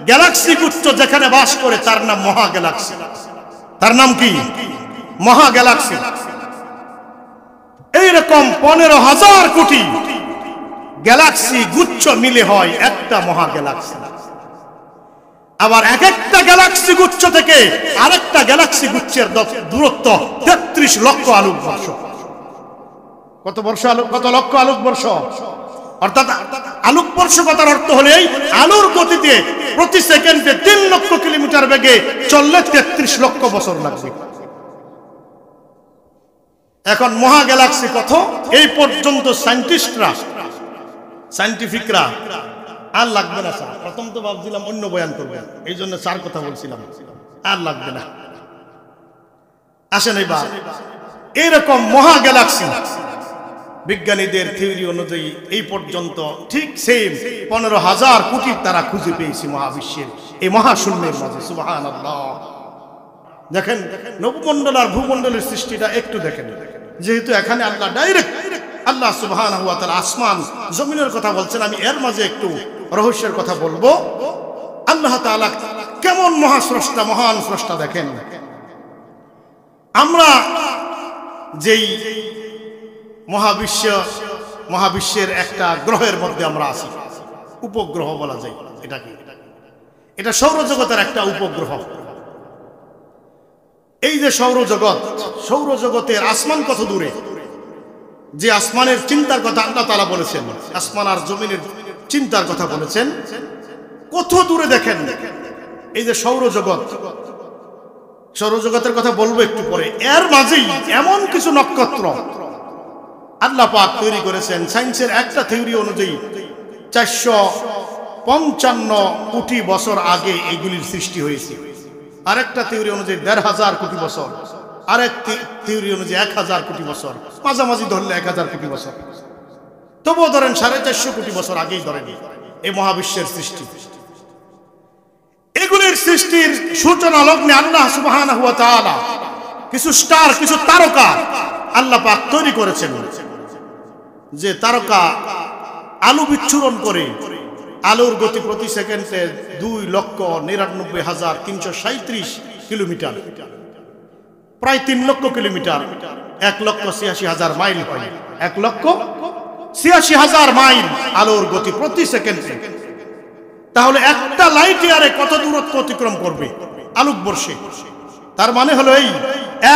Galaxy গুচ্ছ যেখানে বাস করে তার নাম মহা গ্যালাক্সি। তার নাম কি? মহা গ্যালাক্সি। এইরকম 15,000 কোটি গ্যালাক্সি গুচ্ছ মিলে হয় একটা মহা গ্যালাক্সি। আবার এক একটা গ্যালাক্সি গুচ্ছ থেকে আরেকটা গ্যালাক্সি গুচ্ছের দূরত্ব 33 লক্ষ আলোকবর্ষ। কত বর্ষ কত লক্ষ আলোকবর্ষ? অর্থাৎ আলোকবর্ষ কথার অর্থ হলো এই আলোর গতিতে প্রতি সেকেন্ডে 3 লক্ষ কিলোমিটার বেগে চললে 33 লক্ষ বছর লাগবে। এখন মহা গ্যালাক্সি কত? এই পর্যন্ত সায়েন্টিফিকরা আর লাগবে না স্যার, প্রথম তো ভাবছিলাম অন্য বয়ান করবেন, এই জন্য স্যার কথা বলছিলাম, আর লাগবে না। আসেন এবার এইরকম মহা গ্যালাক্সি বিজ্ঞানীদের থিওরি অনুযায়ী এই পর্যন্ত ঠিক সেম 15,000 কোটি তারা খুঁজে পেয়েছে মহাবিশ্বের এই মহাশূন্যের মাঝে। সুবহানাল্লাহ। দেখেন নবমণ্ডল আর ভূমণ্ডলের সৃষ্টিটা একটু দেখেন, যেহেতু এখানে আল্লাহ ডাইরেক্ট আল্লাহ সুবহানাহু ওয়া তাআলা আসমান জমিনের কথা বলছেন, আমি এর মাঝে একটু রহস্যের কথা বলবো। আল্লাহ তাআলা কেমন মহাস্রষ্টা, মহান স্রষ্টা। দেখেন আমরা যেই মহাবিশ্বের একটা গ্রহের মধ্যে আমরা আছি, উপগ্রহ বলা যায় এটাকে, এটা সৌরজগতের একটা উপগ্রহ। এই যে সৌরজগতের আসমান কত দূরে, যে আসমানের চিন্তার কথা আল্লাহ তাআলা বলেছেন, আসমান আর জমিনের চিন্তার কথা বলেছেন, কত দূরে দেখেন। এই যে সৌরজগতের কথা বলবো একটু পরে, এর মাঝেই এমন কিছু নক্ষত্র আল্লাহ পাক তৈরি করেছেন। সায়েন্সের একটা থিওরি অনুযায়ী 455 কোটি বছর আগে এগুলির সৃষ্টি হয়েছে। আরেকটা থিওরি অনুযায়ী 1,500 কোটি বছর, আরেক থিওরি অনুযায়ী 1,000 কোটি বছর, মাঝামাঝি ধরলে 1,000 কোটি বছর, তবুও ধরেন 450 কোটি বছর আগেই ধরেন এই মহাবিশ্বের সৃষ্টি। এগুলির সৃষ্টির সূচনা লগ্নে আল্লাহ সুবহানাহু ওয়া তাআলা কিছু স্টার, কিছু তারকা আল্লাহ পাক তৈরি করেছেন, যে তারকা আলো বিচ্ছুরণ করে। আলোর গতি প্রতি সেকেন্ডে 2,99,337 কিলোমিটার, প্রায় 3 লক্ষ কিলোমিটার, 1,86,000 মাইল হয়। 1,86,000 মাইল আলোর গতি প্রতি সেকেন্ডে। তাহলে একটা লাইট ইয়ারে কত দূরত্ব অতিক্রম করবে আলোকবর্ষে? তার মানে হলো এই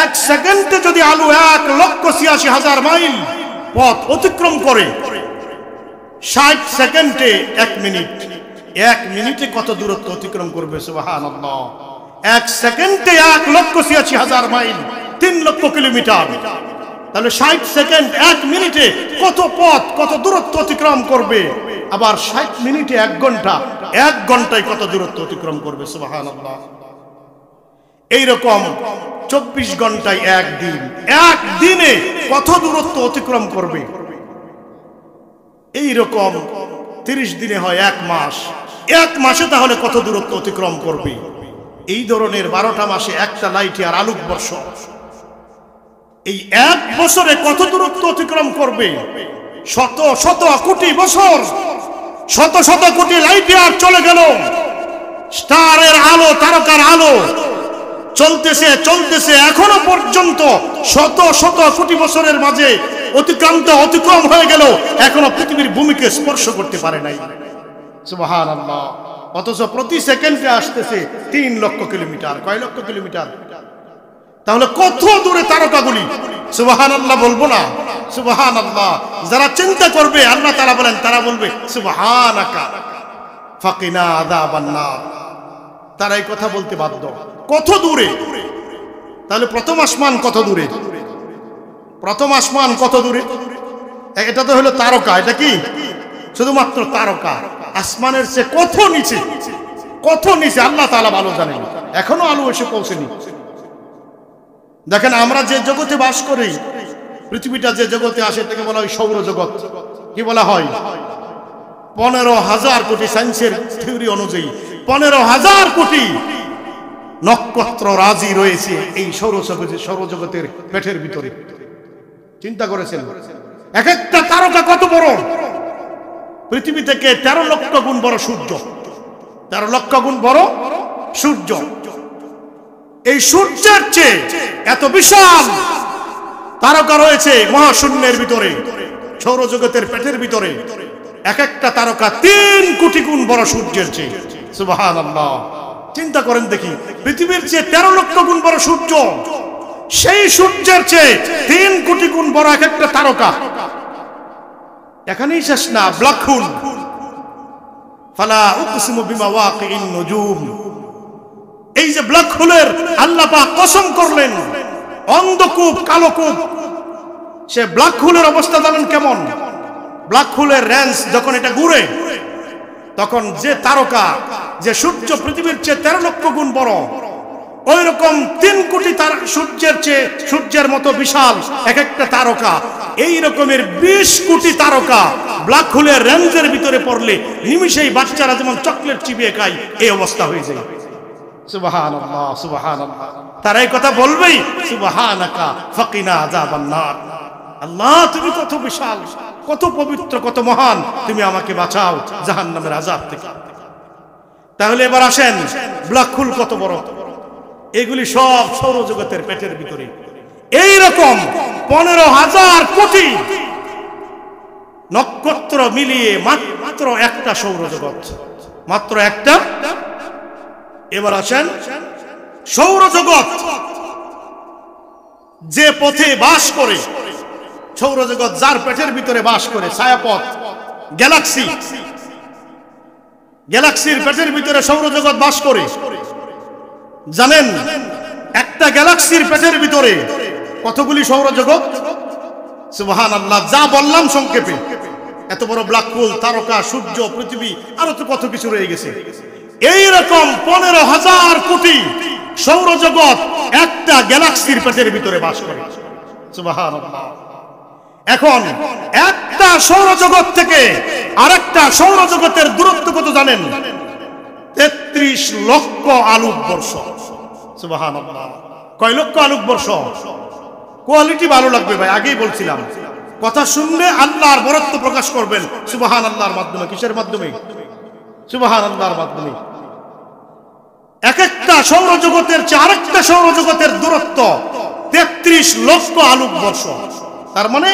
1 সেকেন্ডে যদি আলো 1,86,000 মাইল পথ অতিক্রম করে, 60 সেকেন্ডে 1 মিনিট, 1 মিনিটে কত দূরত্ব অতিক্রম করবে? সুবহানাল্লাহ। 1 সেকেন্ডে 1,86,000 মাইল, 3 লক্ষ কিলোমিটার। তাহলে 60 সেকেন্ড 1 মিনিটে কত পথ, কত দূরত্ব অতিক্রম করবে? আবার 60 মিনিটে 1 ঘন্টা, 1 ঘন্টায় কত দূরত্ব অতিক্রম করবে? সুবহানাল্লাহ। এইরকম 24 ঘন্টায় 1 দিন, 1 দিনে কত দূরত্ব অতিক্রম করবে? এইরকম 30 দিনে হয় 1 মাস, 1 মাসে তাহলে কত দূরত্ব অতিক্রম করবে? এই ধরনের 12টা মাসে একটা লাইট ইয়ার আলোকবর্ষ। এই 1 বছরে কত দূরত্ব অতিক্রম করবে? শত শত কোটি বছর, শত শত কোটি লাইট ইয়ার চলে গেল। স্টারের আলো, তারকার আলো চলতেছে চলতেছে, এখনো পর্যন্ত শত শত কোটি বছরের মাঝে অতিক্রম হয়ে গেল, এখনো পৃথিবীর ভূমিকে স্পর্শ করতে পারে নাই। সুবহানাল্লাহ। অথচ প্রতি সেকেন্ডে আসতেছে 3 লক্ষ কিলোমিটার। কয় লক্ষ কিলোমিটার? তাহলে কত দূরে তারকাগুলি? সুবহানাল্লাহ বলবো না? সুবহানাল্লাহ। যারা চিন্তা করবে আল্লাহ তাআলা বলেন, তারা বলবে সুবহানাকা ফাকিনা আযাবান নার। তারা এই কথা বলতে বাধ্য। কত দূরে? তাহলে প্রথম আসমান কত দূরে? প্রথম আসমান কত দূরে? এটা তো হলো তারকা। এটা কি শুধুমাত্র তারকা? আসমানের চেয়ে কত নিচে, কত নিচে আল্লাহ তাআলা ভালো জানেন। এখনো আলো এসে পৌঁছেনি। দেখেন আমরা যে জগতে বাস করি, পৃথিবীটা যে জগতে আসে তাকে বলা হয় সৌরজগৎ। কি বলা হয়? 15,000 কোটি, সায়েন্সের থিওরি অনুযায়ী 15,000 কোটি নক্ষত্র রাজি রয়েছে এই সৌরজগতের পেটের ভিতরে। চিন্তা করেছেন এক একটা তারকা কত বড়? পৃথিবী থেকে 13 লক্ষ গুণ বড় সূর্য। 13 লক্ষ গুণ বড় সূর্য। এই সূর্যের চেয়ে এত বিশাল তারকা রয়েছে মহাশূন্যের ভিতরে, সৌরজগতের পেটের ভিতরে। এক একটা তারকা 3 কোটি গুণ বড় সূর্যের চেয়ে। সুবহানাল্লাহ। চিন্তা করেন দেখি, পৃথিবীর চেয়ে 13 লক্ষ গুণ বড় সূর্য, সেই সূর্যের চেয়ে 3 কোটি গুণ বড় এক একটা তারকা। এখানেই শেষ না, ব্ল্যাক হোল। ফালা উকসিমু বিমাওয়াকিন নুজুম। এই যে ব্ল্যাক হোলের আল্লাহ পাক কসম করলেন, অন্ধকূপ, কালো কূপ। সে ব্ল্যাক হোলের অবস্থা জানেন কেমন? ব্ল্যাক হোলের রেঞ্জ যখন এটা ঘুরে, তখন যে তারকা, যে সূর্য পৃথিবীর চেয়ে 13 লক্ষ গুণ বড়, ওই রকম 3 কোটি সূর্যের চেয়ে, সূর্যের মতো বিশাল এক একটা তারকা। এই রকমের 20 কোটি তারকা ব্ল্যাক হোলের রেঞ্জের ভিতরে পড়লে নিমিষেই বাচ্চারা যেমন চকলেট চিবিয়ে খায়, এই অবস্থা হয়ে যায়। সুবহানাল্লাহ, সুবহানাল্লাহ। তারা এই কথা বলবেই, সুবহানাকা ফাকিনা আযাবান নার। আল্লাহ তুমি কত বিশাল, কত পবিত্র, কত মহান, তুমি আমাকে বাঁচাও জাহান্নামের আযাব থেকে। তাহলে এবার আসেন, ব্ল্যাক হোল কত বড়? এগুলি সব সৌরজগতের পেটের ভিতরে। এই রকম 15,000 কোটি নক্ষত্র মিলিয়ে মাত্র একটা সৌরজগৎ, মাত্র একটা। এবার আসেন, সৌরজগৎ যে পথে বাস করে, সৌরজগৎ যার পেটের ভিতরে বাস করে, ছায়াপথ, গ্যালাক্সি, গ্যালাক্সির পেটের ভিতরে সৌরজগৎ বাস করে। জানেন একটা গ্যালাক্সির পেটের ভিতরে কতগুলি সৌরজগৎ? সুবহানাল্লাহ। যা বললাম সংক্ষেপে, এত বড় ব্ল্যাক হোল, তারকা, সূর্য, পৃথিবী, আরো তো কত কিছু রয়ে গেছে। এই রকম 15,000 কোটি সৌরজগৎ একটা গ্যালাক্সির পেটের ভিতরে বাস করে। সুবহানাল্লাহ। এখন একটা সৌরজগৎ থেকে আরেকটা সৌরজগতের দূরত্ব কত জানেন? 33 লক্ষ আলোক বর্ষ। সুবহানাল্লাহ। কয় লক্ষ আলোক বর্ষ? কোয়ালিটি ভালো লাগবে ভাই, আগেই বলছিলাম। কথা শুনলে আল্লাহর বরত্ব প্রকাশ করবেন সুবহানাল্লাহর মাধ্যমে। কিসের মাধ্যমে? সুবহানাল্লাহর মাধ্যমে। এক একটা সৌরজগতের চেয়ে আরেকটা সৌরজগতের দূরত্ব 33 লক্ষ আলোক বর্ষ। তার মানে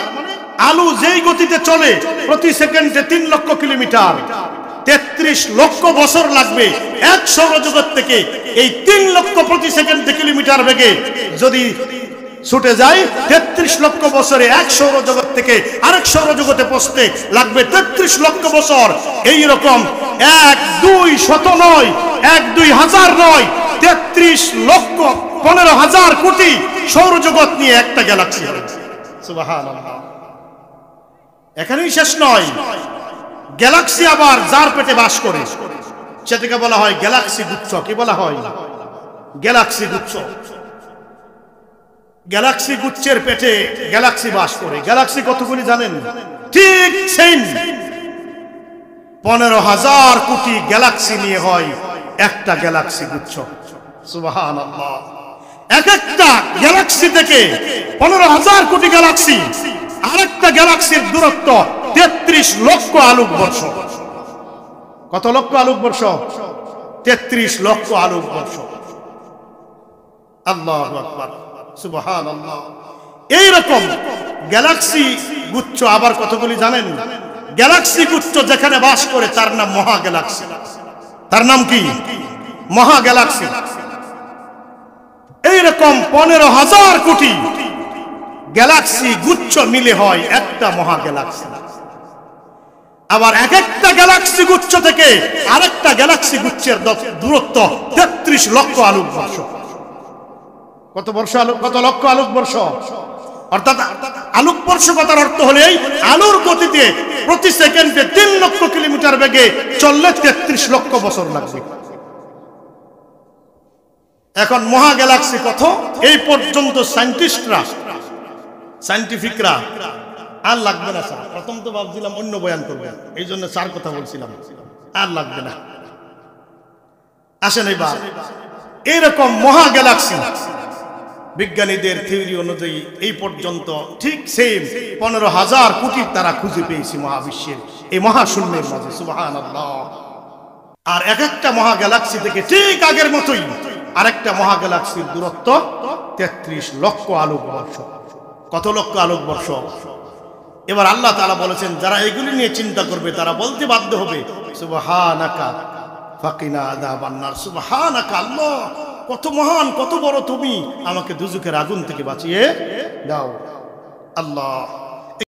আলো যেই গতিতে চলে প্রতি সেকেন্ডে 3 লক্ষ কিলোমিটার, 33 লক্ষ বছর লাগবে এক সৌরজগৎ থেকে এই 3 লক্ষ প্রতি সেকেন্ডে কিলোমিটার বেগে যদি ছুটে যায়। 33 লক্ষ বছরে এক সৌরজগৎ থেকে আরেক সৌরজগতে পৌঁছতে লাগবে 33 লক্ষ বছর। এই রকম 1-2 শত নয়, 1-2 হাজার নয়, 33 লক্ষ 15,000 কোটি সৌরজগৎ নিয়ে একটা গ্যালাক্সি। সুবহানাল্লাহ। এখানেই শেষ নয়, গ্যালাক্সি আবার যার পেটে বাস করে সেটাকে বলা হয় গ্যালাক্সি গুচ্ছ। কি বলা হয়? গ্যালাক্সি গুচ্ছ। গ্যালাক্সি গুচ্ছের পেটে গ্যালাক্সি বাস করে। গ্যালাক্সি কতগুলি জানেন? ঠিক সেম 15,000 কোটি গ্যালাক্সি নিয়ে হয় একটা গ্যালাক্সি গুচ্ছ। সুবহানাল্লাহ। এক একটা গ্যালাক্সি থেকে 15,000 কোটি গ্যালাক্সি, আরেকটা গ্যালাক্সির দূরত্ব 33 লক্ষ আলোক বর্ষ। কত লক্ষ আলোক বর্ষ? 33 লক্ষ আলোক বর্ষ। আল্লাহু আকবার, সুবহানাল্লাহ। এই রকম গ্যালাক্সি গুচ্ছ আবার কতগুলি জানেন? গ্যালাক্সি গুচ্ছ যেখানে বাস করে তার নাম মহা গ্যালাক্সি। তার নাম কি? মহা গ্যালাক্সি। এই রকম 15,000 কোটি গ্যালাক্সি গুচ্ছ মিলে হয় একটা মহা গ্যালাক্সি। আবার এক একটা গ্যালাক্সি গুচ্ছ থেকে আরেকটা গ্যালাক্সি গুচ্ছের দূরত্ব 33 লক্ষ আলোক বর্ষ। কত বর্ষ আলোক? কত লক্ষ আলোক বর্ষ? অর্থাৎ আলোক বর্ষ কথার অর্থ হলে আলোর গতিতে প্রতি সেকেন্ডে 3 লক্ষ কিলোমিটার বেগে চললে 33 লক্ষ বছর লাগবে। এখন মহা গ্যালাক্সি কত? এই পর্যন্ত সায়েন্টিস্টরা, সায়েন্টিফিকরা, আর লাগবে না স্যার, প্রথম তো ভাবছিলাম অন্য বয়ান করবেন, এই জন্য স্যার কথা বলছিলাম, আর লাগবে না। আসেন এবার এরকম মহা গ্যালাক্সি বিজ্ঞানীদের থিওরি অনুযায়ী এই পর্যন্ত ঠিক সেম 15,000 কোটি তারা খুঁজে পেয়েছে মহাবিশ্বের এই মহাশূন্যের মাঝে। সুবহানাল্লাহ। আর এক একটা মহা গ্যালাক্সি থেকে ঠিক আগের মতোই আরেকটা মহা গ্যালাক্সির দূরত্ব ৩৩ লক্ষ আলোকবর্ষ। কত লক্ষ আলোকবর্ষ? এবার আল্লাহ তাআলা বলেছেন যারা এগুলি নিয়ে চিন্তা করবে তারা বলতে বাধ্য হবে সুবহানাকা ফাকিনা আযাবান নার। সুবহানাকা, আল্লাহ কত মহান, কত বড় তুমি, আমাকে দুজকের আগুন থেকে বাঁচিয়ে দাও। আল্লাহ